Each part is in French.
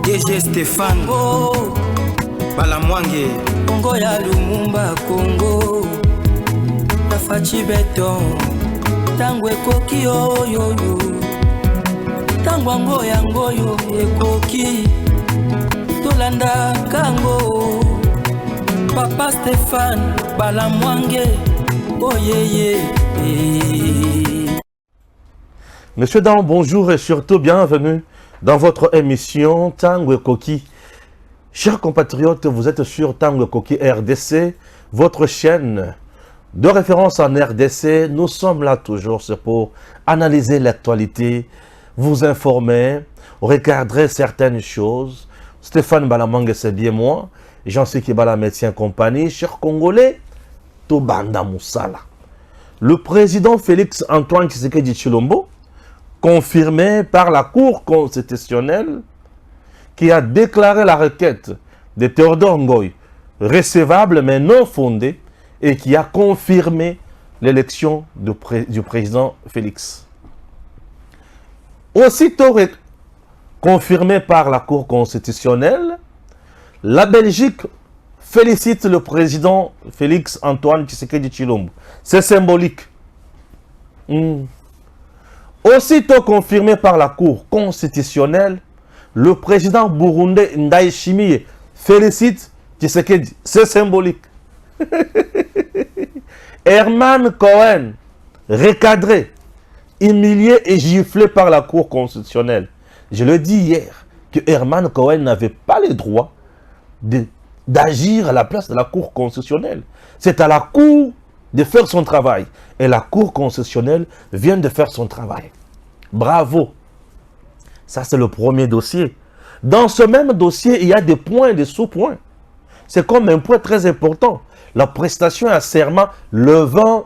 DG Stéphane Balamwange Congo ya Lumumba Congo Tafachi Beton Tango ekoki oyo Tango ango yango yo ekoki Tolanda kango Papa Stéphane Balamwange Oyeye. Monsieur Dam, bonjour et surtout bienvenue dans votre émission Tango Ekoki. Chers compatriotes, vous êtes sur Tango Ekoki RDC, votre chaîne de référence en RDC. Nous sommes là toujours, c'est pour analyser l'actualité, vous informer, regarder certaines choses. Stéphane Balamwange, c'est bien moi. J'en sais qui Bala médecin compagnie. Chers Congolais, Tobanda Moussala. Le président Félix Antoine Tshisekedi Tshilombo, confirmé par la Cour constitutionnelle, qui a déclaré la requête de Théodore Ngoy recevable mais non fondée et qui a confirmé l'élection du président Félix. Aussitôt confirmé par la Cour constitutionnelle, la Belgique félicite le président Félix Antoine Tshisekedi Tshilombo. C'est symbolique. Aussitôt confirmé par la Cour constitutionnelle, le président burundais Ndayishimiye félicite Tshisekedi. C'est symbolique. Herman Cohen, recadré, humilié et giflé par la Cour constitutionnelle. Je le dis hier, que Herman Cohen n'avait pas le droit d'agir à la place de la Cour constitutionnelle. C'est à la Cour de faire son travail. Et la Cour constitutionnelle vient de faire son travail. Bravo. Ça, c'est le premier dossier. Dans ce même dossier, il y a des points et des sous-points. C'est comme un point très important. La prestation à serment le 20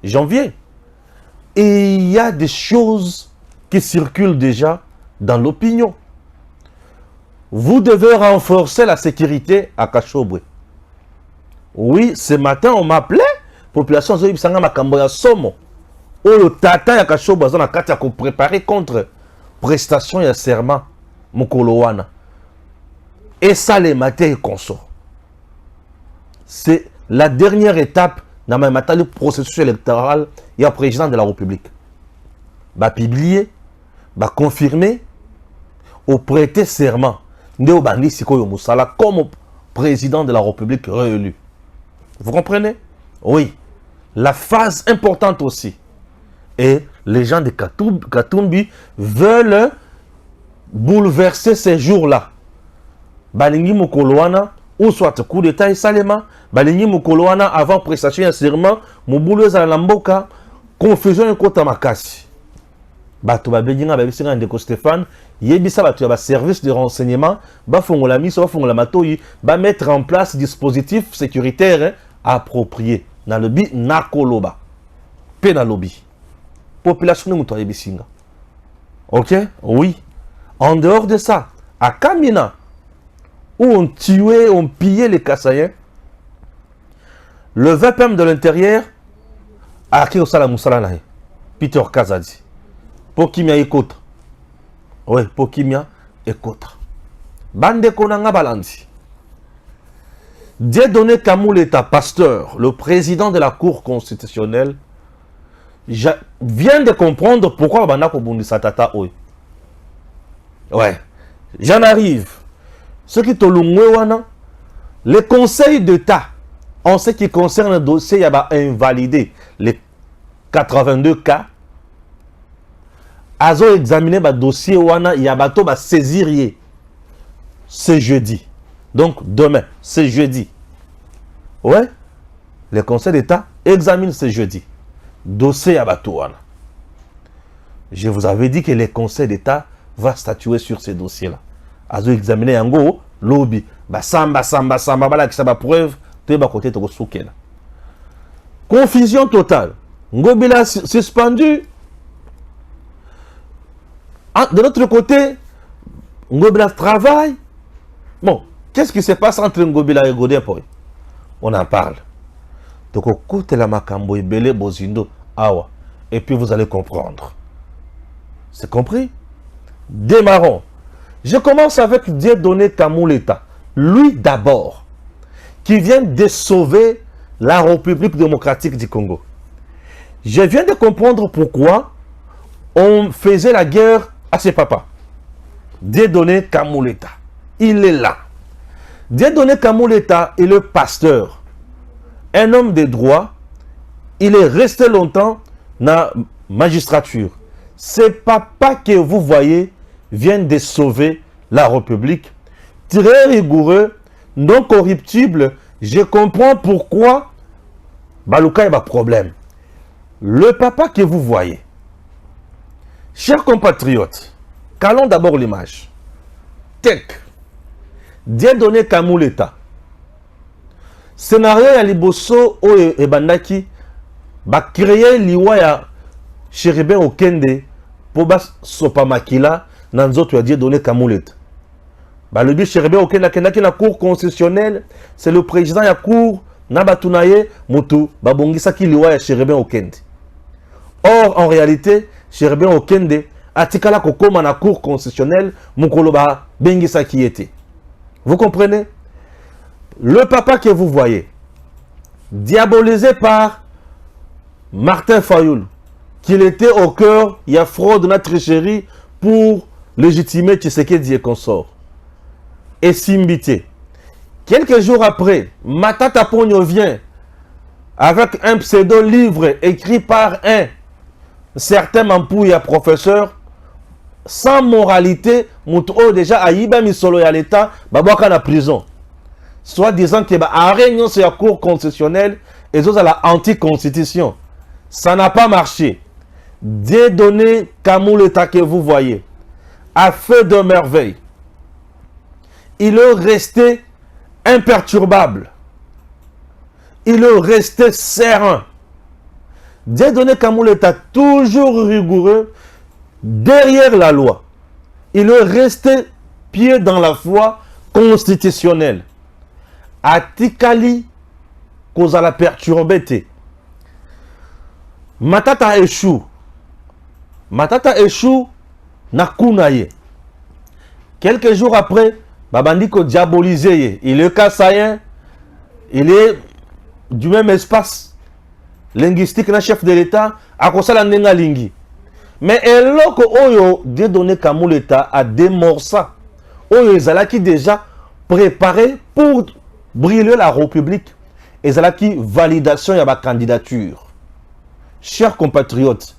janvier. Et il y a des choses qui circulent déjà dans l'opinion. Vous devez renforcer la sécurité à Kashobwe. Oui, ce matin, on m'appelait. Population Zoïb Sanga Makamboya Somo. Où le tata ya Kashobwe a préparé contre prestation et serment Mokolowana. Et ça, les matins et consort. C'est la dernière étape dans le processus électoral et le président de la République. Va publier, va confirmer, ou prêter serment. Comme président de la République réélu. Vous comprenez? Oui. La phase importante aussi. Et les gens de Katumbi veulent bouleverser ces jours-là. Balingi Mokoloana, ou soit coup d'état et salema, Balingi Mokoloana avant prestation et serment, Moubouleuse à Lamboka, confusion et kota makasi. Bato babedinga babisinga ndeko Stéphane yebisa bato ya service de renseignement ba fongola miso ba fongola matoyi ba mettre en place dispositif sécuritaire approprié na lobi nakoloba pe na lobi population muto yebisinga. OK? Oui. En dehors de ça, à Kamina où on tuait, on pillait les Kassaïens, le VPM de l'intérieur a qui osala musala nae Peter Kazadi. Pokimia ekota. Oui, Pokimia ekota. Bande konanga balandi. Dieudonné Kamouleta, pasteur, le président de la Cour constitutionnelle, vient de comprendre pourquoi Banako Bundisa Tata Oy. Ouais, j'en arrive. Ce qui te l'ungwewana, le Conseil d'État, en ce qui concerne le dossier, il y a invalidé les 82 cas. Azo examiné le dossier wana yabato ba saisir ce jeudi. Donc demain, c'est jeudi. Ouais. Le Conseil d'État examine ce jeudi. Dossier yabato wana. Je vous avais dit que le Conseil d'État va statuer sur ces dossiers-là. Azo examiner yango lobby ba samba bala ki saba preuve te ba côté to soukela. Confusion totale. Ngobila suspendu. De l'autre côté, Ngobila travaille. Bon, qu'est-ce qui se passe entre Ngobila et Godin? On en parle. Donc, écoutez la makambo et belé bozindo awa. Et puis vous allez comprendre. C'est compris? Démarrons. Je commence avec Dieudonné Kamuleta. Lui d'abord, qui vient de sauver la République démocratique du Congo. Je viens de comprendre pourquoi on faisait la guerre à ses papas. Dieudonné Kamuleta. Il est là. Dieudonné Kamuleta est le pasteur. Un homme de droit. Il est resté longtemps dans la magistrature. Ces papas que vous voyez viennent de sauver la République. Très rigoureux, non corruptible. Je comprends pourquoi Baluka est un problème. Le papa que vous voyez, chers compatriotes, calons d'abord l'image. Tech, Dieudonné Kamuleta. Scénario ya liboso oyo ebandaki ba créer liwa ya Chérubin Okende pour ba sopa makila na nzoto ya Dieudonné Kamuleta. Ba le Chérubin Okende akendaki na cour constitutionnelle, c'est le président ya cour na batunaye mutu babongisaki liwa ya Chérubin Okende. Or en réalité, Chérubin Okende atikala kokoma na cour constitutionnelle mukolo ba bengisaki ete. Vous comprenez? Le papa que vous voyez, diabolisé par Martin Fayoul, qu'il était au cœur, il y a fraude, la tricherie pour légitimer Tshisekedi et consort. Et Simbité. Quelques jours après, Matata Pogno vient avec un pseudo-livre écrit par un certain Mampouya professeur, sans moralité, Mouto déjà Aïba Misolo ya l'État, Babaka na prison. Soit disant que la réunion sur la cour constitutionnelle et à la anti-constitution. Ça n'a pas marché. Dieudonné Kamuleta que vous voyez a fait de merveille. Il est resté imperturbable. Il est resté serein. Dieudonné Kamuleta toujours rigoureux derrière la loi. Il est resté pied dans la foi constitutionnelle. Atikali kozala perturbé. Matata échoue. Matata échoue na kunaye. Quelques jours après, Babandiko diabolisé. Il est kassayen. Il est du même espace linguistique na chef de l'État. Akosala nenga lingi. Mais eloko oyo Dieudonné Kamuleta a démorça. Oyo ezalaki déjà préparé pour brûler la République. Ezalaki validation ya ba candidature. Chers compatriotes,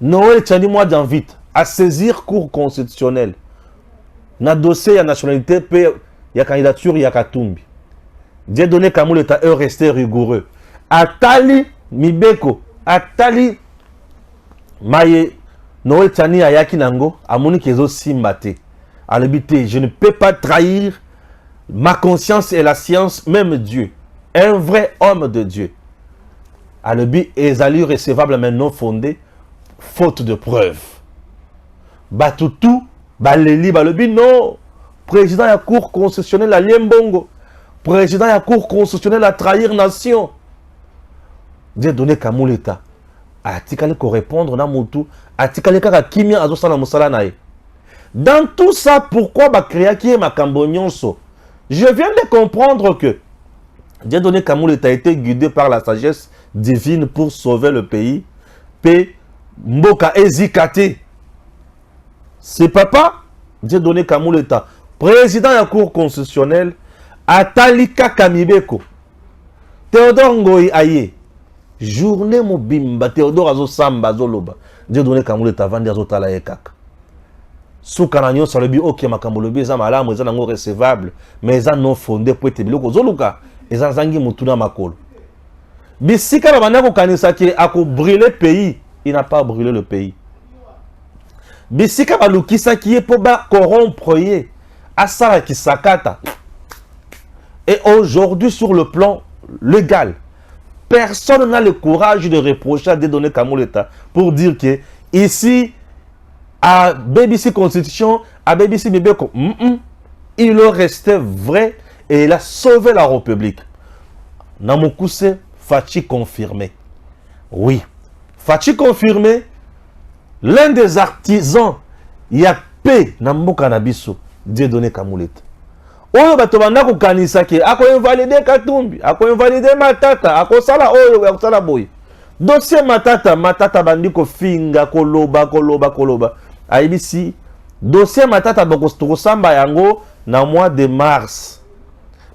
Noël Tchani moi d'invite à saisir cour constitutionnelle. Na dossier ya nationalité pe ya candidature ya Katumbi. Dieudonné Kamuleta est resté rigoureux. Atali Mibeko, Atali Maye Noël Tchani ayaki nango amoni kezo simbate. Alebité, je ne peux pas trahir ma conscience et la science, même Dieu. Un vrai homme de Dieu. Alebi ezali recevable mais non fondé, faute de preuves. Batutu, baleli, balebi non. Président de la Cour constitutionnelle à Liembongo. Président de la Cour constitutionnelle à trahir nation. Dieudonné Kamuleta. Atikale ko répondre na mutu. Atikale kaka kimia azosala musala nae. Dans tout ça, pourquoi Bakriaki et Makambo Nyonso? Je viens de comprendre que Dieudonné Kamuleta a été guidé par la sagesse divine pour sauver le pays. P. Mboka Ezikate. C'est papa Dieudonné Kamuleta, président de la Cour constitutionnelle, Atalika Kamibeko. Théodore Ngoyi Aye. Journée Mobimba, Théodore Azo Samba Zoloba. Dieudonné Kamuleta vandi Azotala Ekaka. Soukananyo sur le bio ok makambo lobi eza malamu eza nango recevable mais eza non fondé pour être biloko zoluka eza zangi mutuna makolo bisika na bana ko kanisa ki ako brûler pays, il n'a pas brûlé le pays. Bisika balukisa ki e po ba corrompre ye asara ki sakata. Et aujourd'hui sur le plan légal, personne n'a le courage de reprocher à Dieudonné Kamuleta pour dire que ici à BBC Constitution, à BBC Bibeko, il est resté vrai et il a sauvé la République. Namokuse Fachi confirmé. Oui, Fachi confirmé, l'un des artisans, il y a P na mboka na biso Dieudonné Kamuleta. Oyo bato banda ko kanisa ke ako invalider Katumbi, ako invalider Matata, ako sala oyo ya sala boy. Dossier Matata bandi ko finga koloba. Aibisi dossier Matata boko samba yango na mois de mars.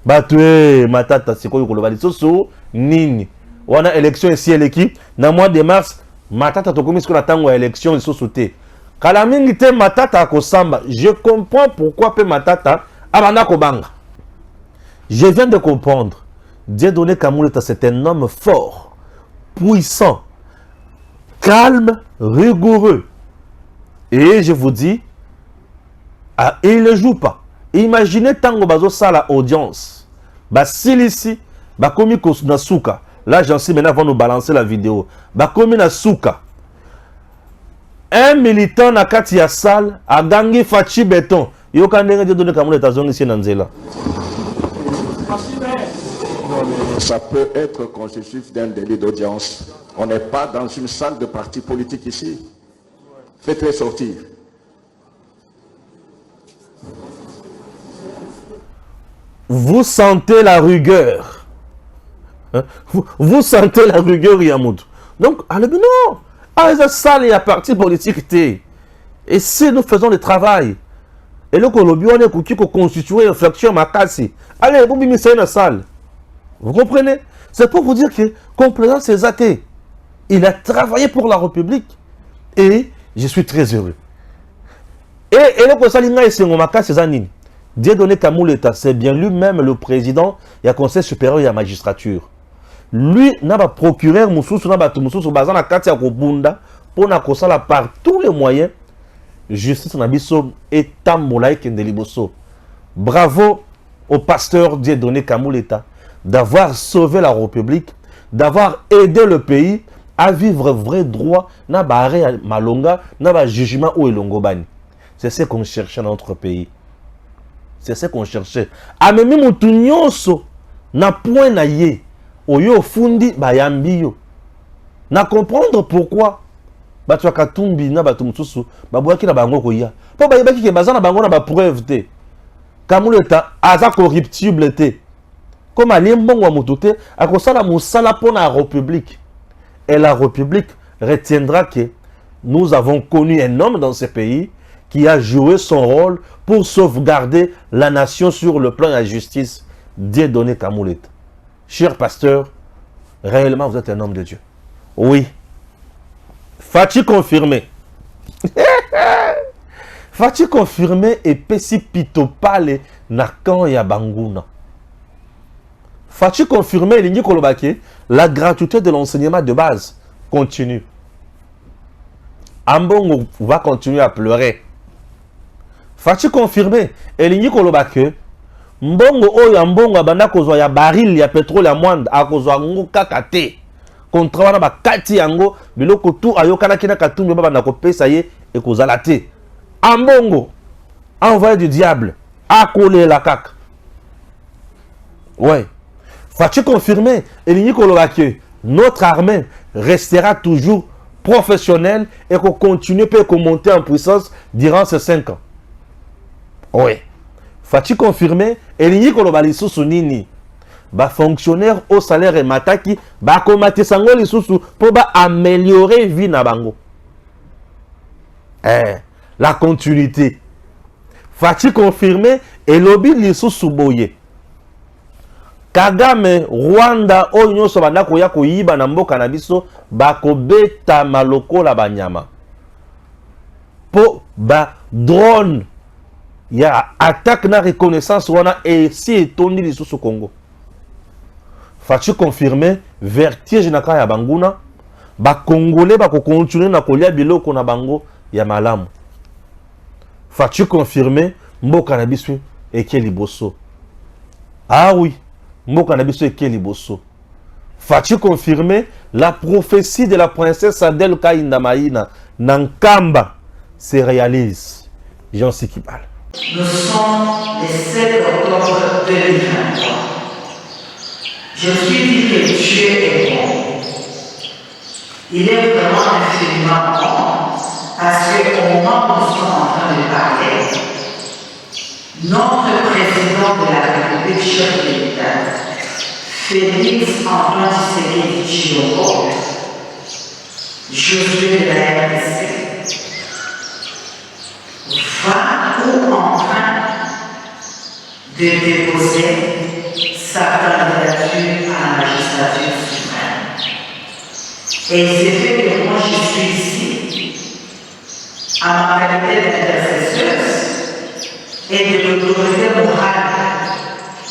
Batwe Matata sikoyo koloba lisusu nini. Wana élection ici eleki na mois de mars Matata tokomi siko na tango ya élection lisusu te. Kala mingi te Matata ko samba. Je comprends pourquoi pe Matata abanda ko banga. Je viens de comprendre. Dieudonné Kamuleta, c'est un homme fort, puissant, calme, rigoureux. Et je vous dis, il ne joue pas. Imaginez tango bazo sala audience. Ba silisi, ba komi na souka. Là, j'en sais maintenant, vont nous balancer la vidéo. Ba komi na souka. Un militant na kati ya salle a gangi fachi béton. Yo kandenge Dieudonné Kamuleta zongi ici na nzela. Ça peut être constitutif d'un délit d'audience. On n'est pas dans une salle de parti politique ici. Faites-les sortir. Vous sentez la rigueur. Vous sentez la rigueur, Yamoud. Donc, allez, non. Ah, la salle, il y a parti politique. Et si nous faisons le travail, et le Colombie, on est qui constituer une fraction makasi. Allez, vous mettez ça dans la salle. Vous comprenez? C'est pour vous dire que Complaisant Césaté, il a travaillé pour la République. Et je suis très heureux. Et le Conseil c'est Cézanine. Dieudonné Kamuleta, c'est bien lui-même le président du Conseil supérieur de la magistrature. Lui, n'a pas procureur Moussous, n'a pas tout Moussous, bazan à Katia Kobunda, pour na kosala par tous les moyens, justice nabiso et tambolai kendeliboso. Bravo au pasteur Dieudonné Kamuleta d'avoir sauvé la République, d'avoir aidé le pays à vivre vrai droit, n'a pas malonga, n'a pas jugement ou elongobani. C'est ce qu'on cherchait dans notre pays. C'est ce qu'on cherchait. Amemi mutunyonso na point na ye. Oyo fundi bayambi yo. Na comprendre pourquoi batu Katumbi na batu mususu babwaki na bango koya. Po bayebaki ke bazana bango na ba preuve te. Kamuleta aza corruptible te. Comme ali mbongo mutu te akosala musala pona la République. Et la République retiendra que nous avons connu un homme dans ce pays qui a joué son rôle pour sauvegarder la nation sur le plan de la justice, Dieudonné Kamuleta. Cher pasteur, réellement vous êtes un homme de Dieu. Oui. Fati confirmé. Fati confirmé et pesi pitopale na kan ya banguna. Fati confirmé l'igni kolobake, la gratuité de l'enseignement de base continue. Ambongo va continuer à pleurer. Fati confirmé et l'igni kolobake, mbongo oyo mbongo abanda kozwa ya baril ya pétrole ya mwanda akozwa ngo kakate. Kontra wana bakati yango biloko tu ayokana kina Katumbi baba kopesa ye ekozala te. Ambongo envoyé du diable akole la kaka. Ouais. Fati confirmé et l'igni kolobake, notre armée restera toujours professionnelle et qu'on continue à monter en puissance durant ces 5 ans. Oui. Fati confirmé et l'igni kolobali susu nini. Ba fonctionnaire au salaire et mataki ba komate sango li susu pour ba améliorer vie na bango. La continuité. Fati confirmé et lobby li susu boye. Kagame Rwanda oyo nyonso banda koya koyiba na mboka na biso bakobeta maloko la banyama. Po ba drone ya attaque na reconnaissance wana et si etondi lisusu Congo. Fati confirmé vertige na ka ya banguna ba congolais ba ko continuer na kolia biloko na bango ya malamu. Fati confirmé mboka na biso eke liboso. Ah oui, mboka na biso eke liboso. Fati confirmé la prophétie de la princesse Adèle Kainda Maïna Nankamba se réalise. Jean Sikibal. Nous sommes le 7 octobre 2023. Je me suis dit que Dieu est bon. Il est vraiment infiniment bon. parce qu'au moment où nous sommes en train de parler, notre président de la République, chef de l'État, Félix Antoine Tshisekedi Tshilombo, Josué de la RDC, va ou en train de déposer sa candidature à la magistrature suprême. Et il s'est fait que moi je suis ici, à ma qualité d'intercesseuse et de l'autorité morale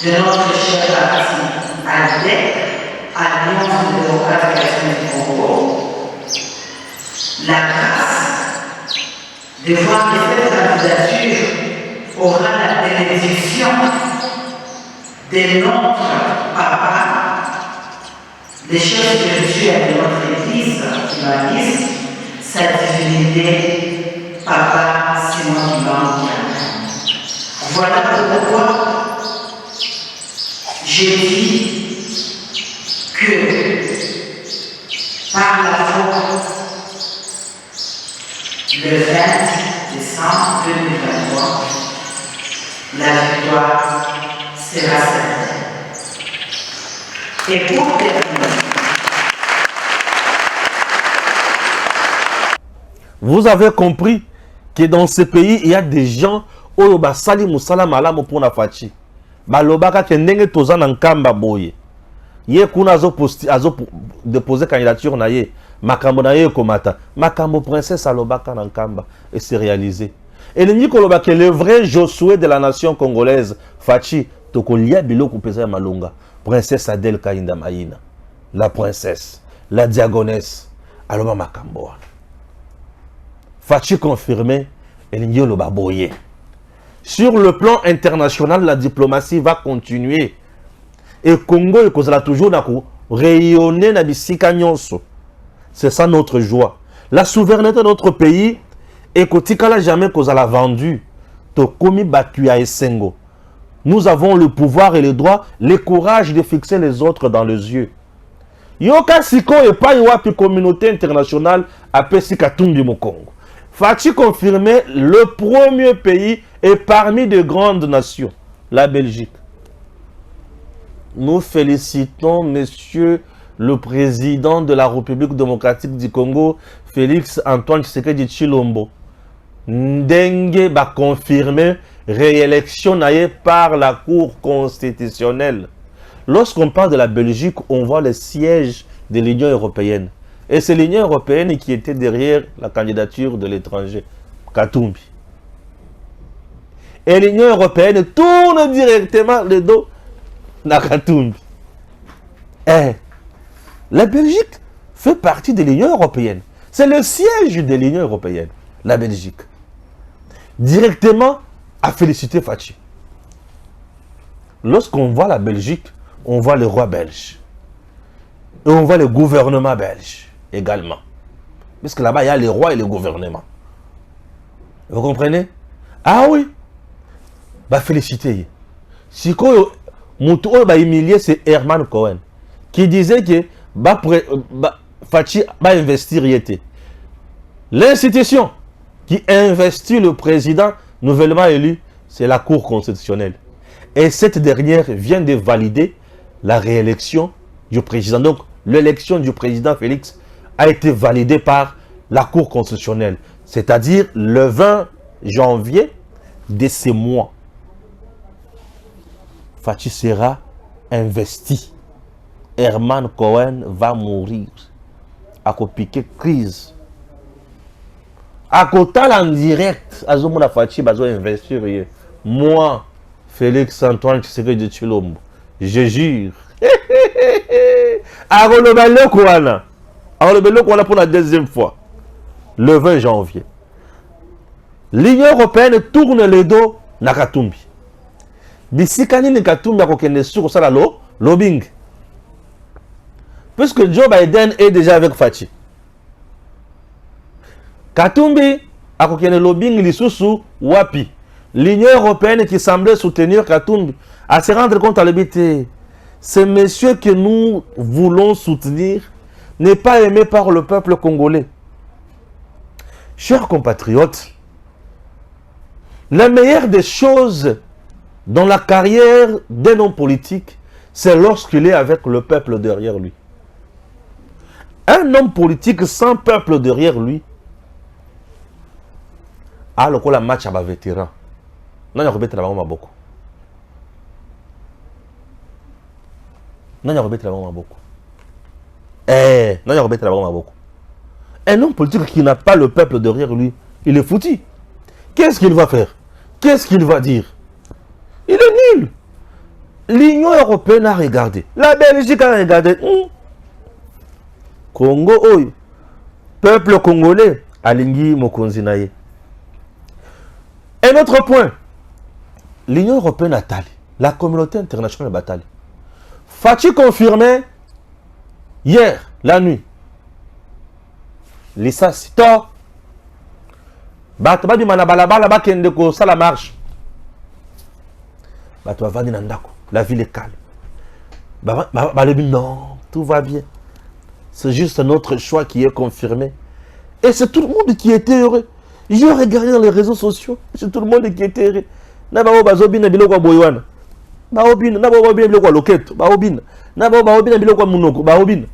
de notre chef parti, ALDEC, Alliance de démocratisation du Congo, la grâce de voir que cette candidature aura la bénédiction de notre papa, des choses spirituelles de notre Église, qui m'a dit sa divinité, papa, c'est moi qui m'en. Voilà pourquoi je dis que par la foi, le 20 décembre 2023, la victoire sera certaine. Et pour terminer, vous avez compris que dans ce pays, il y a des gens oyo basali musala malamu pona fachi. Balobaka ke ndenge toza na nkamba boye. Ye kuna azo déposer candidature na ye. Makambo na ye komata. Makambo princesse alobaka na nkamba. Et c'est réalisé. Et le Nikoloba que le vrai Josué de la nation congolaise, Fachi, tokolia biloko pesa ya malunga. Princesse Adèle Kainda Maïna. La princesse. La diagonesse. Aloba makambo. Fachi confirmé. Et le Nikoloba boye. Sur le plan international, la diplomatie va continuer. Et Congo, il toujours rayonner na bisika nyonso. C'est ça notre joie. La souveraineté de notre pays, et kotikala jamais qu'on a vendu. Tokomi Bakuya et Sengo. Nous avons le pouvoir et le droit, le courage de fixer les autres dans les yeux. Yoka Siko et pas Yoapi communauté internationale à Pesikatumbi Mokongo. Fachi confirmé le premier pays et parmi de grandes nations, la Belgique. Nous félicitons monsieur le président de la République démocratique du Congo, Félix Antoine Tshisekedi Tshilombo. Ndenge va confirmer réélection par la Cour constitutionnelle. Lorsqu'on parle de la Belgique, on voit le siège de l'Union européenne. Et c'est l'Union européenne qui était derrière la candidature de l'étranger, Katumbi. Et l'Union européenne tourne directement le dos à Katumbi. Et la Belgique fait partie de l'Union européenne. C'est le siège de l'Union européenne, la Belgique. Directement à féliciter Fachi. Lorsqu'on voit la Belgique, on voit le roi belge. Et on voit le gouvernement belge également. Parce que là-bas, il y a les rois et le gouvernement. Vous comprenez? Ah oui. Bah féliciter. Si quoi, Moutou bah humilié, c'est Herman Cohen. Qui disait que Fachi va investir. L'institution qui investit le président nouvellement élu, c'est la Cour constitutionnelle. Et cette dernière vient de valider la réélection du président. Donc, l'élection du président Félix a été validée par la Cour constitutionnelle. C'est-à-dire le 20 janvier de ce mois. Fachi sera investi. Herman Cohen va mourir. À piquer crise. À côté en direct, à Zomona Fachi va investir. Moi, Félix Antoine Tshisekedi Tshilombo, je jure. Alors le bello pour la deuxième fois. Le 20 janvier. L'Union européenne tourne le dos na Katumbi. Bisikani ni Katumbi a kokende sur ça lo lobbying. Puisque Joe Biden est déjà avec Fachi. Katumbi a kokende lobbying lisusu wapi. L'Union européenne qui semblait soutenir Katumbi à se rendre compte à l'habité. Ce monsieur que nous voulons soutenir n'est pas aimé par le peuple congolais. Chers compatriotes, la meilleure des choses dans la carrière d'un homme politique, c'est lorsqu'il est avec le peuple derrière lui. Un homme politique sans peuple derrière lui, alors que la match à vétéran, non, il y a beaucoup. Non, il y a beaucoup. Non, il y a beaucoup. Un homme politique qui n'a pas le peuple derrière lui, il est foutu. Qu'est-ce qu'il va faire? Qu'est-ce qu'il va dire? Il est nul. L'Union européenne a regardé. La Belgique a regardé. Congo, oh, peuple congolais, alingi mokonzi naye. Un autre point. L'Union européenne a tali. La communauté internationale a bataille. Faut-il confirmer hier, la nuit, Lisa Sito, Batba di Manabalabala Bakendeko, ça la marche. Batba Vani Nandako, la ville est calme. Non, tout va bien. C'est juste notre choix qui est confirmé. Et c'est tout le monde qui était heureux. J'ai regardé dans les réseaux sociaux, c'est tout le monde qui était heureux. Nabao Bazobina Biloko Boywana. Baobina, Nabobina Biloko Loketo, Baobina. Nabobina Biloko Munoko, Baobina.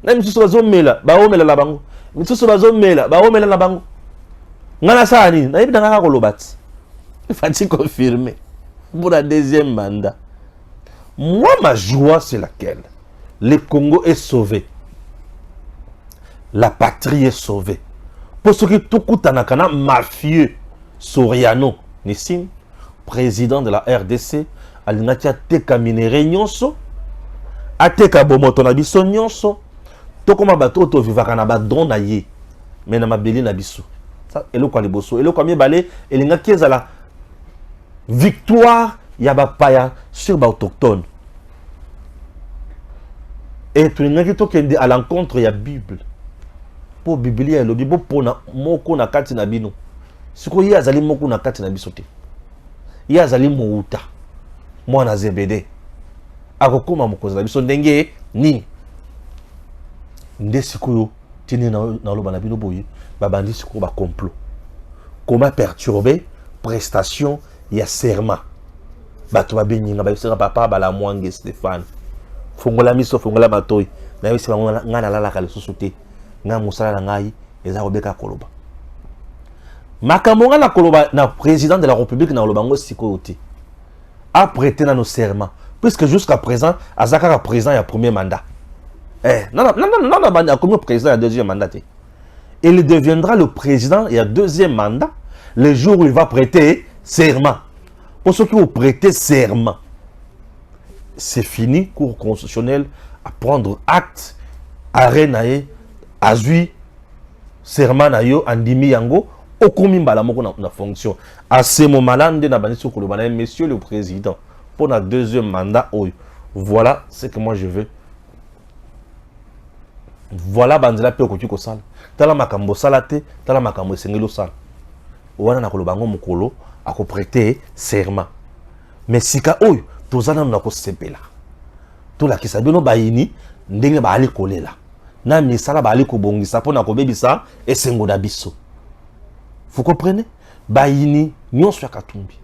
Na misusu bazomela baomela la bango misusu bazomela baomela la bango ngana sani na yebi danga kolobati faut confirmer pour la deuxième mandat. Moi ma joie c'est laquelle? Le Congo est sauvé, la patrie est sauvée. Pour ce qui tout coûte na mafieux Soriano Nissim, président de la RDC, alinatia teka minere nyonso ateka bomoto na biso nyonso. To comme bateau to vivaka na ba don na ye mais na mabeli na biso ça eloko liboso eloko mi balé elinga kieza la victoire ya ba paya sur ba autochtone et tout linga to kende à l'encontre ya Bible pour Biblia et le Bible pour na moko na kati na bino siko ye azali moko na kati na biso te ye azali mouta mwana Zebede akokoma mokozi na biso ndenge ni ndesikoyo tini na loba na bino boye babandi siko ba complot comment perturber prestation ya serment bato ba benyinga ba sera papa bala mwange Stéphane fongola miso fongola matoyi na yesi bango ngana lala kale susuté nga musala na ngai eza obeka koloba makamonga na koloba na président de la République na lobango sikoyo te a prêté na nos serments puisque jusqu'à présent azaka président ya premier mandat. Non, comme président, il y a deuxième mandat. Il deviendra le président, il y a deuxième mandat, le jour où il va prêter serment. Pour ceux qui vont prêter serment, c'est fini, cour constitutionnelle, à prendre acte, arrêt nae, azui, serment nayo, andimi yango, okomi mbalamoko na fonction. À ce moment-là, monsieur le président, pour notre deuxième mandat, voilà ce que moi je veux. Voilà bandela pe okoki kosala tala makambo salate tala makambo esengeli osala wana na kolobango mokolo akoprêter serment mais sika oyo tozana na kosepela tolakisa bino bayini ndenge baali kolela na misala baali kobongisa mpona kobebisa esengo na biso. Vous comprenez? Bayini nyonso ya Katumbi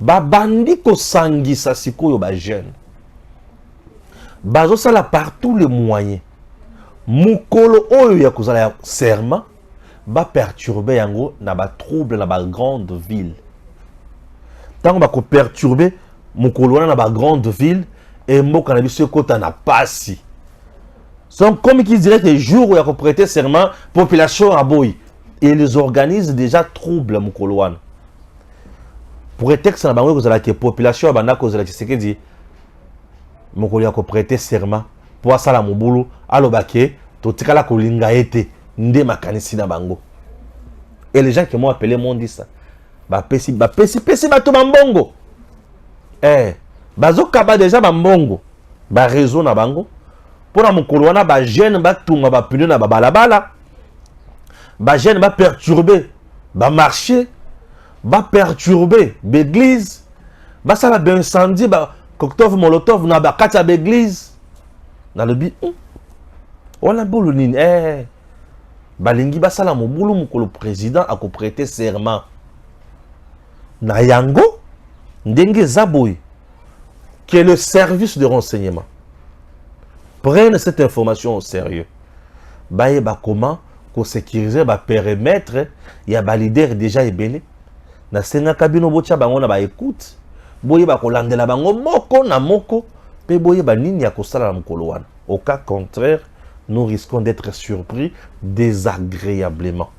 babandi kosangisa sikoyo ba jeune bazosala par tous les moyens mukolo oyo ya kozala ya serment ba perturber yango na ba trouble na ba grande ville. Tant ba ko perturber mukolo na ba grande ville et mboka na biso kota na pasi. Donc comme qui dirait que jour où il y a ko prêter serment population a boy et les organisent déjà trouble mukolo wana. Pour texte na bango kozala que population banda kozala ki sekedi mukolo ya ko prêter serment pour sala mobulu alobake totikala kolinga ete nde makanisi na bango. Et les gens qui m'ont appelé m'ont dit ça. Pesi bato bambongo. Bazo kaba déjà bambongo. Ba réseau na bango. Pour na mokolo wana ba jeune ba tunga ba pneu na ba balabala. Ba jeune ba perturber ba marché, ba perturber l'église. Ba sala ba incendie ba cocktail molotov na ba kati ya l'église. Dans le but, on a beau le nid, balingi basala mobulu mukolo président a prêter serment na yango ndenge zaboy que le service de renseignement prenne cette information au sérieux. Baye ba comment ko sécuriser ba périmètre ya ba leader déjà ebele na senga kabino bocha bango na ba écoute boye ba kolandela bango moko na moko pe boye ba nini ya kosala na mukolo wana. Au cas contraire, nous risquons d'être surpris désagréablement.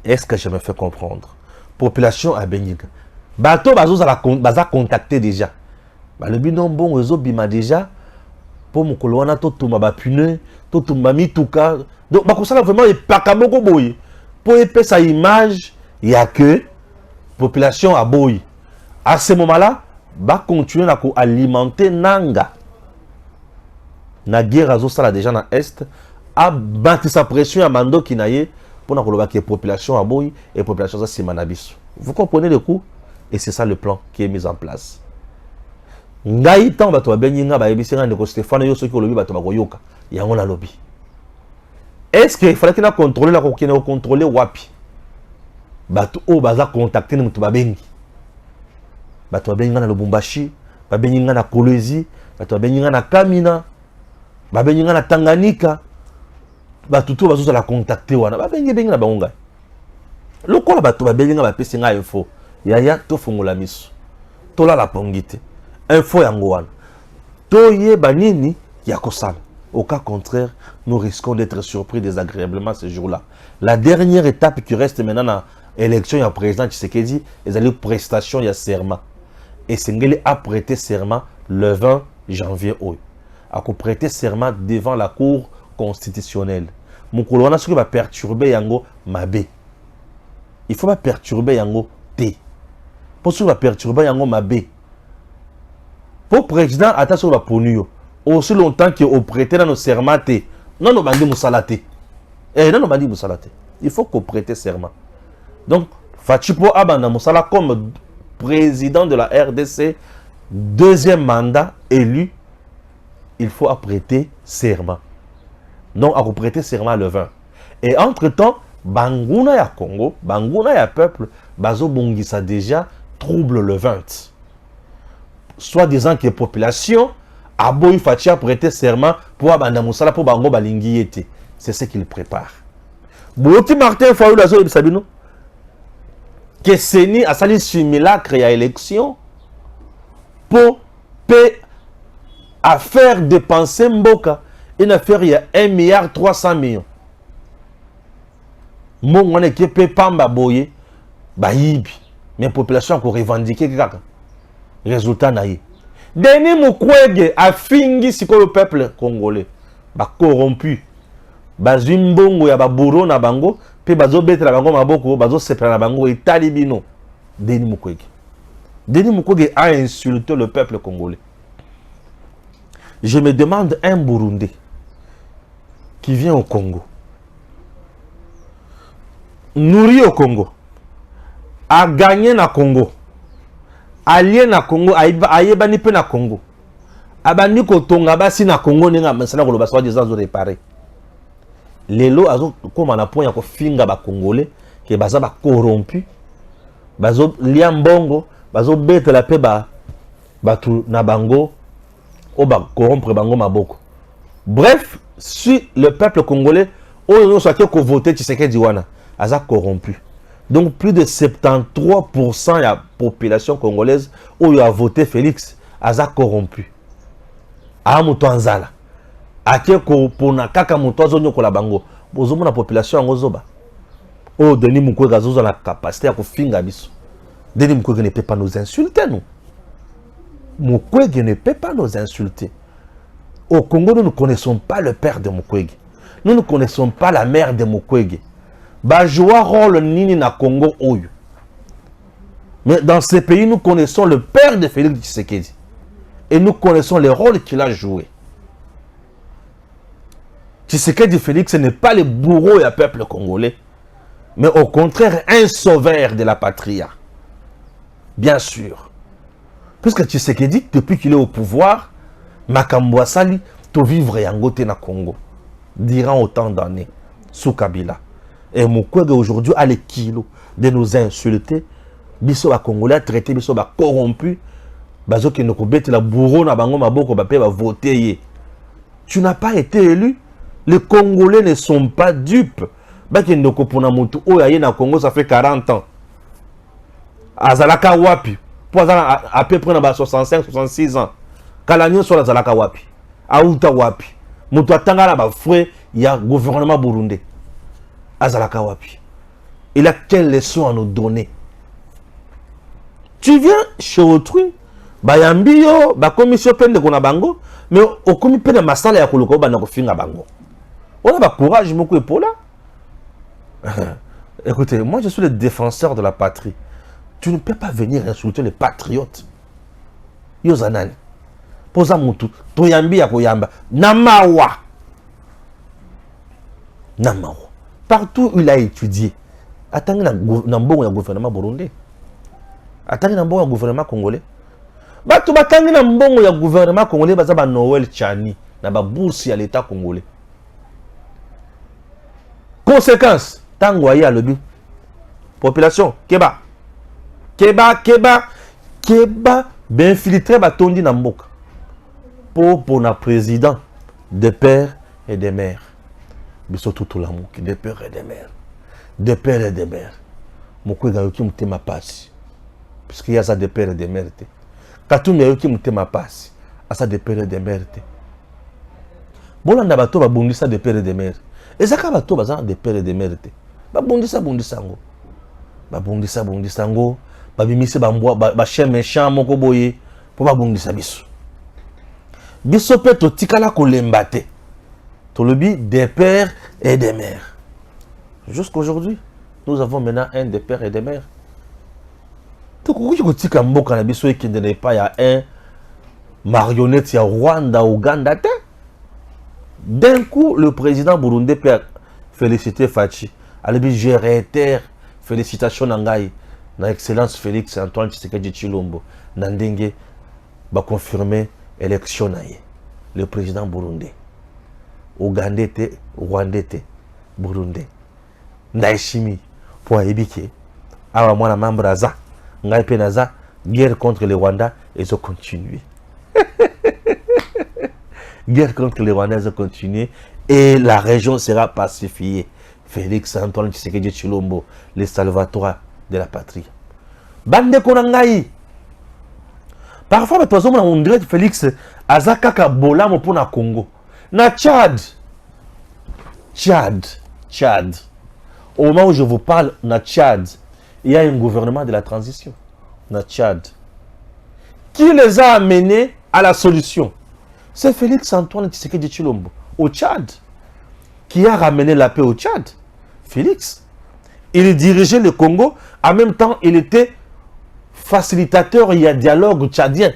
Est-ce que je me fais comprendre? Population à Benyiga. Bato baza contacté déjà. Le binon bon réseau bima déjà. Pour mon colonne, tout ma pune, tout ma mituka. Donc, bah, ça vraiment, il pas qu'à beaucoup boy. Pour épaisser sa image, il y a que population à boy. À ce moment-là, bah continuer à alimenter Nanga. Na guerre azo sala déjà na est, a battu sa pression à mando qui naie pour na koloba que population à boy et population ça c'est manabiso. Vous comprenez le coup? Et c'est ça le plan qui est mis en place. Ngai tant bato babenga ba ebisenga ndeko Stéphane yo soki olobi bato bakoyoka yango na lobby. Est-ce qu'il fallait qu'il a contrôlé la kokina o contrôler wapi? Bato o baza contacter mutu babengi. Bato babenga na Lubumbashi, babenga na Kolwezi, bato babenga na Kamina, babenga na Tanganyika. Bato to bazo la contacter wana babenga na bango. Lokola bato babenga ba pesinga info. Yaya to fungola miso. Tola la pongite. Info yango wana. Toye banini ya kosala. Au cas contraire, nous risquons d'être surpris désagréablement ce jour-là. La dernière étape qui reste maintenant dans l'élection, il y a président Tshisekedi, il y a prestation, il y a serment. Et Sengeli a prêté serment le 20 janvier. Il a prêté serment devant la Cour constitutionnelle. Mon colonel ce qui va perturber yango mabe. Il faut pas perturber yango T. Pour ce qui va perturber yango mabe. Pour le président, attention à Ponyo. Aussi longtemps qu'on prête dans nos serments, non, nous bandits moussalate. Non, nous bandits moussalate. Il faut qu'on prête serment. Donc, Fachipo Abanda Moussala, comme président de la RDC, deuxième mandat élu, il faut prêter serment. Donc, à prêter serment le 20. Et entre-temps, Bangouna ya Congo, Bangouna ya peuple, Bazo Bongisa déjà trouble le 20. Soit disant que la population a beau Fatia prêter serment pour Abanda Moussala pour Bango Balingi était. C'est ce qu'il prépare. Bouti Martin Faoul Azo Sabino que Seni a sali simulacre à élection pour à faire dépenser Mboka une affaire il y a 1,3 milliard. Mon on est qui peut pamba boye bayibi mais population a revendiqué kaka. Résultat naïe. Denis Mukwege a fingi si le peuple congolais ba corrompu. Bazimbongo ya baburo na bango pe bazo betra bango maboko bazo sepra na bango et talibino. Denis Mukwege. Denis Mukwege a insulté le peuple congolais. Je me demande un Burundais qui vient au Congo, nourri au Congo, a gagné na Congo. Allié na Congo, ayebani pe na Congo. Abani ko tonga basi na Congo ninga masana ko lobaswa des ans réparé. Lelo azo comme na point ya ko finga ba congolais ke baza ba corrompu. Bazo liambongo, bazo bete la pe ba batu na bango o ba corrompre bango maboko. Bref, si le peuple congolais o soit ko voter Tshisekedi wana, aza corrompu. Donc plus de 73% de la population congolaise où a voté Félix a corrompu. A mutuanzala. A ko pona kaka mutuazo nyoko la bango. Bozomo na population ngozoba. Oh Denis Mukwege azoza la capacité à kofinga biso. Denis Mukwege ne peut pas nous insulter nous. Mukwege ne peut pas nous insulter. Au Congo nous ne connaissons pas le père de Mukwege. Nous ne connaissons pas la mère de Mukwege. Ba joua rôle nini na Congo oyo. Mais dans ces pays, nous connaissons le père de Félix Tshisekedi. Et nous connaissons les rôles qu'il a joué. Tshisekedi Félix n'est pas le bourreau et le peuple congolais. Mais au contraire, un sauveur de la patrie. Bien sûr. Puisque Tshisekedi, depuis qu'il est au pouvoir, Makambo Sali, to vivre yangote na Congo. durant autant d'années sous Kabila. Et Mukwege aujourd'hui a les kilos de nous insulter. Biso ba Congolais a traité biso ba corrompu. Bazo qui nous bête la bourreau na bango maboko ba pe ba voter. Tu n'as pas été élu. Les Congolais ne sont pas dupes. Baki ndoko pona mutu oya na Congo ça fait 40 ans. Azalaka wapi. Pour à peu près na 65 66 ans. Kalanyo sur azalaka wapi. Aouta wapi. Mutu atanga na ba frère il y a gouvernement burundais. Azalaka wapi. Il a quelle leçon à nous donner? Tu viens chez autrui, bayambi yo, ba commission peine de kona bango, mais au komi peine masala ya kuluko ba na kofinga bango. On a ba courage moko epola. Écoutez, moi je suis le défenseur de la patrie. Tu ne peux pas venir insulter les patriotes. Yo zanani. Posa mutu, toyambi ya koyamba, namawa. Namawa. Partout où il a étudié, attendez dans le gouvernement burundais. Attendez dans le gouvernement congolais. Batu batangi na mbongo ya gouvernement congolais baza ba Noël Tchani na ba bourse ya l'état congolais. Conséquence, tango ya lobi. Population keba. Keba ben filtré ba tondi na mboka. Pour na président des pères et des mères. Biso tout l'amour des pères et des mères. Des pères et des mères. Mokwega yoki mutema pasi. Puisqu'il y a ça des pères et des mères. Katumbi yoki mutema pasi. A ça des pères et des mères. Bolanda bato ba bundisa des pères et des mères. Ezaka bato baza des pères et des mères. Ba bundisa ngo. Ba bundisa ngo. Ba bimisi ba mbwa ba chien méchant moko boye pour ba bundisa biso. Biso pe to tikala ko lembate. Tolobi des pères et des mères. Jusqu'aujourd'hui, nous avons maintenant un des pères et des mères. Donc, il n'y a un marionnette, il y a Rwanda, Ouganda. D'un coup, le président burundais peut féliciter Fachi. Alors, je réitère félicitations à Ngai, na excellence Félix Antoine Tshisekedi Tshilombo. Nandenge va confirmer l'élection. Le président burundais. Ougandais, Rwandais, Burundais. Ndaishimi pour Ebike. Alors, moi, la membre Aza, Ngai Penaza, guerre contre les Rwandais, ils ont continué. Guerre contre les Rwandais, ils ont continué. Et la région sera pacifiée. Félix Antoine Tshisekedi Tshilombo, le salvatoire de la patrie. Bande Konangai. Parfois, on dirait que Félix Azakaka Bolamo pour na Congo. Na Tchad. Au moment où je vous parle, na Tchad, il y a un gouvernement de la transition. Na Tchad. Qui les a amenés à la solution? C'est Félix Antoine Tshisekedi Tshilombo au Tchad. Qui a ramené la paix au Tchad? Félix. Il dirigeait le Congo. En même temps, il était facilitateur, il y a dialogue tchadien.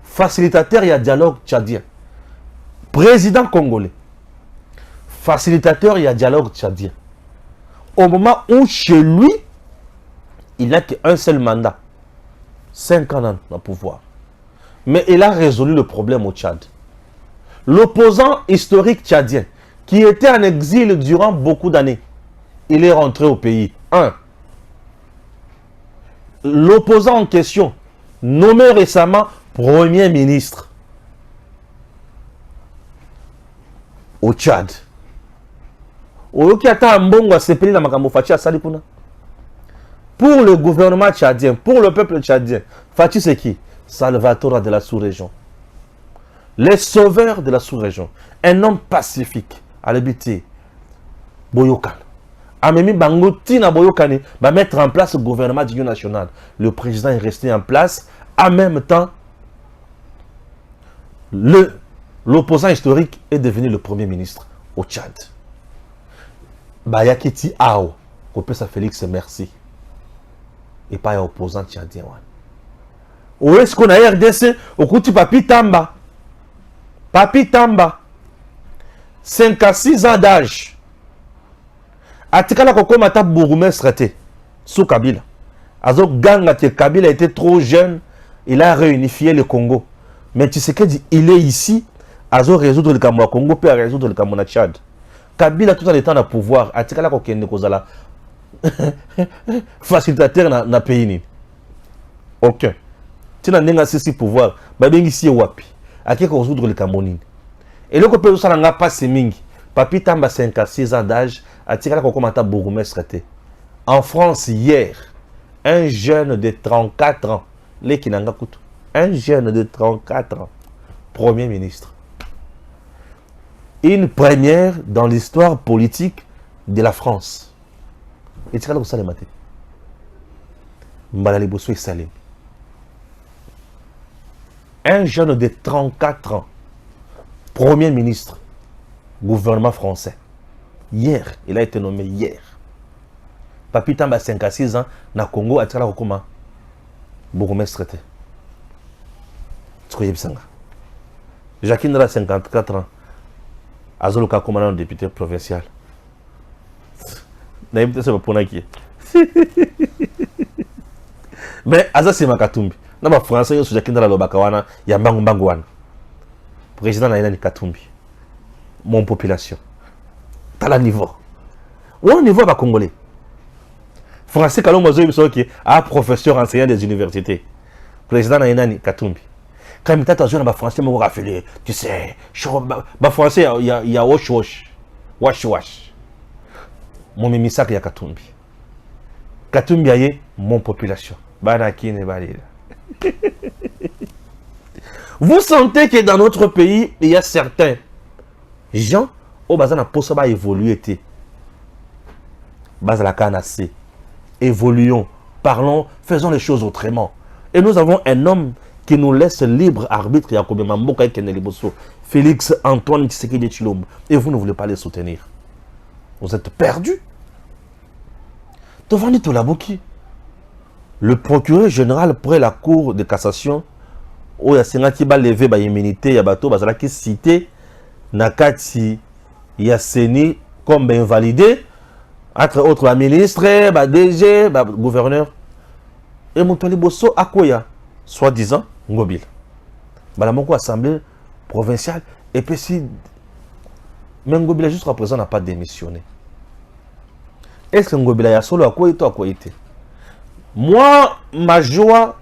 Facilitateur, il y a dialogue tchadien. Président congolais. Facilitateur, il y a dialogue tchadien. Au moment où chez lui, il n'a qu'un seul mandat. 5 ans dans le pouvoir. Mais il a résolu le problème au Tchad. L'opposant historique tchadien, qui était en exil durant beaucoup d'années, il est rentré au pays. 1. L'opposant en question, nommé récemment Premier ministre au Tchad. Pour le gouvernement tchadien, pour le peuple tchadien, Fachi c'est qui? Salvatore de la sous-région. Les sauveurs de la sous-région. Un homme pacifique. À l'habiter. Boyokan. Amemi Bangoti na Boyokane va mettre en place le gouvernement d'union nationale. Le président est resté en place. En même temps, l'opposant historique est devenu le premier ministre au Tchad. Bayakiti Ao. Kopesa Félix, merci. Et pas un opposant tchadien. Où est-ce qu'on a RDC? Au côté Papi Tamba. Papi Tamba. 56 ans d'âge. Atikala Koko Mata bourgmestre sous Kabila. Azo Ganga Kabila était trop jeune. Il a réunifié le Congo. Mais Tshisekedi, il est ici, à résoudre le Cameroun Congo, puis à résoudre le Cameroun Tchad. Kabila, tout en étant dans le pouvoir, a tiré la coquine de Kozala. Facilitateur dans le pays. Aucun. Tu n'as pas ce pouvoir. Bah, bien ici, wapi. À qui résoudre le Cameroun. Et le copain, ça n'a pas passé mingi. Papi Tamba, 56 ans d'âge, a tiré la coquine de bourgmestre. En France, hier, un jeune de 34 ans, un jeune de 34 ans, Premier ministre. Une première dans l'histoire politique de la France. Et tu sais ça le matin. Mbalali Bosso et Salim. Un jeune de 34 ans, Premier ministre, gouvernement français. Hier, il a été nommé hier. Papi Tamba 56 ans, na Congo, a tiré la comment bourgmestre. Tu connais ça? Jacqueline a 54 ans. Azoluka commandant député provincial. Mais Aza c'est Makatumbi. Na français yo Jacqueline la lobakawana ya mbangu mbangu wana. Président na Katumbi. Mon population. Tala niveau. Au niveau ba congolais. Français kalongo zo biso ki a professeur enseignant des universités. Président na Katumbi. Quand il t'a joué dans français, je me tu sais, français, il y a wash. Mon émissaire, il y a Katumbi. Katumbi, il y a mon population. Vous sentez que dans notre pays, il y a certains gens qui ont évolué. Évoluons, parlons, faisons les choses autrement. Et nous avons un homme qui nous laisse libre arbitre, Félix Antoine Tshisekedi Tshilombo, et vous ne voulez pas les soutenir. Vous êtes perdus. Devant le procureur général près la cour de cassation, où il y a qui va lever l'immunité, il y a qui cité Nakati Yasseni comme invalidé, entre autres la ministre, le DG, le gouverneur. Et Moutali Bosso Akoya, soi-disant, Ngobila. Balamoko assemblée provinciale. Et puis si. Mais Ngobila jusqu'à présent n'a pas démissionné. Est-ce que Ngobila a solo à quoi il était? Moi, ma joie,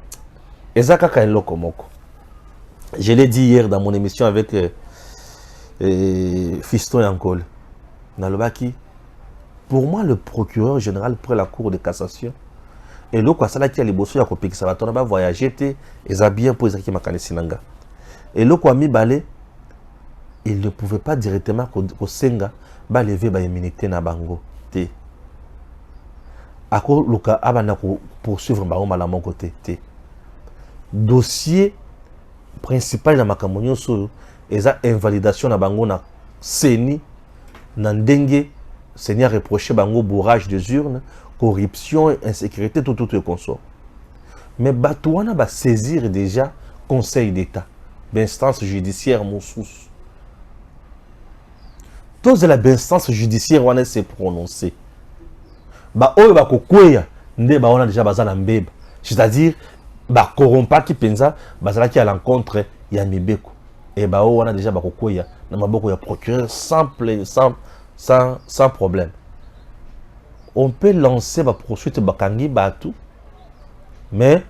Ezaka Kainloko Moko. Je l'ai dit hier dans mon émission avec Fiston Yankol. Nalobaki. Pour moi, le procureur général près la cour de cassation. Et là, quand ça qui a les bossos, il y a des gens voyager, ils ont bien pour les Sinanga. Et là, quand il balé, il ne pouvait pas directement au Senga lever l'immunité na bango. À quoi Luka abana poursuivre Baroma à mon côté. Dossier principal dans ma camonio sur les invalidation na bango na Seni, Nandenge, Seigneur reproché bango bourrage des urnes. Corruption, insécurité, tout le consort. Mais Batouana va saisir déjà Conseil d'État, l'instance judiciaire Moussous. Tous la instance judiciaire on s'est prononcé. Bah oh bah kokweya ndé bah on a déjà bazana mbeba. C'est-à-dire bah corrompa qui pensa bazala qui à l'encontre ya mibeko. Et bah oh on a déjà bah kokweya na maboko ya procureur sans problème. On peut lancer la poursuite Bakangi Batou, mais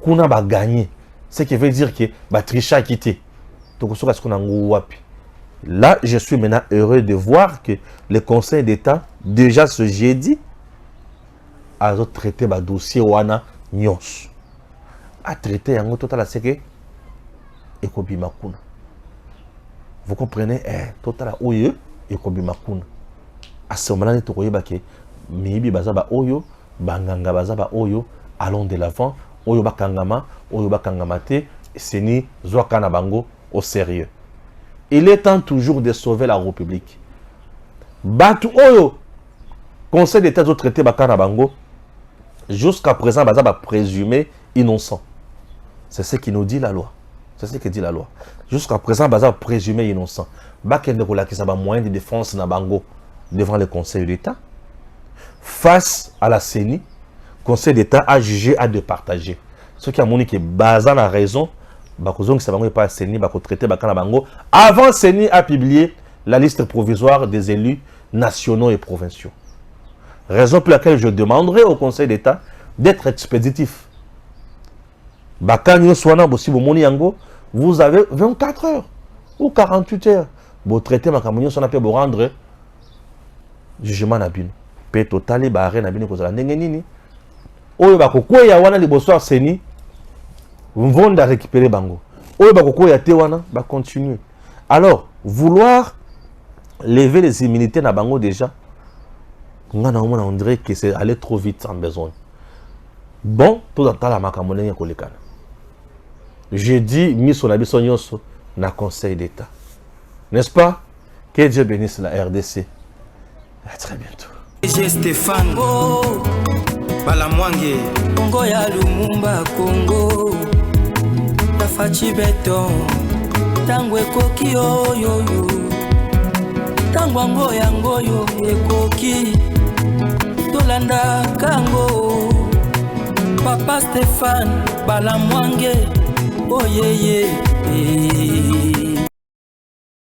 qu'on a gagné. Ce qui veut dire que Tricha a quitté. Donc, là, je suis maintenant heureux de voir que le Conseil d'État, déjà ce jeudi, a traité le dossier Wana Nyos. A traité un total à ce que Ekobi Makuna. Vous comprenez? Total à Oye Ekobi Makuna. À ce moment-là, nous avons dit que Mibi Bazaba Oyo, Banganga Bazaba Oyo, allons de l'avant, Oyo Bakangama, Oyo Bakangamate, Seni Zwakana Bango au sérieux. Il est temps toujours de sauver la République. Batu Oyo, Conseil d'État de traité Bakana Bango, jusqu'à présent, Bazaba présumé innocent. C'est ce qui nous dit la loi. C'est ce que dit la loi. Jusqu'à présent, Bazaba présumé innocent. Bakende Kola qui a moyen de défense na Bango devant le Conseil d'État. Face à la CENI, le Conseil d'État a jugé à départager. Ce qui a montré que Bazan a raison, bakozongisa bango pas Seni bakotraiter bakana bango avant Seni a publié la liste provisoire des élus nationaux et provinciaux. Raison pour laquelle je demanderai au Conseil d'État d'être expéditif. Bakanyo Swana Bossi Bomoni Yango, vous avez 24 heures ou 48 heures pour traiter ma camonio son appel pour rendre jugement nabino. Pe totali ba re nabino kozala ndenge nini. Oyo bakokwe ya wana liboso Seni vont récupérer bango. Oyo bakoko ya te wana ba continuer. Alors, vouloir lever les immunités na bango déjà, on dirait que c'est aller trop vite sans besoin. Bon, tout dans la makamone ya kolekana. Je dis mis on abiso nyonso na Conseil d'État. N'est-ce pas? Que Dieu bénisse la RDC. À très bientôt. J'ai Stéphane Balamwange Congo ya Lumumba Congo Fachi beton tangwe koki oyo tangwa ngoya ngoyo ekoki tolanda kango Papa Stéphane Balamwange oyeye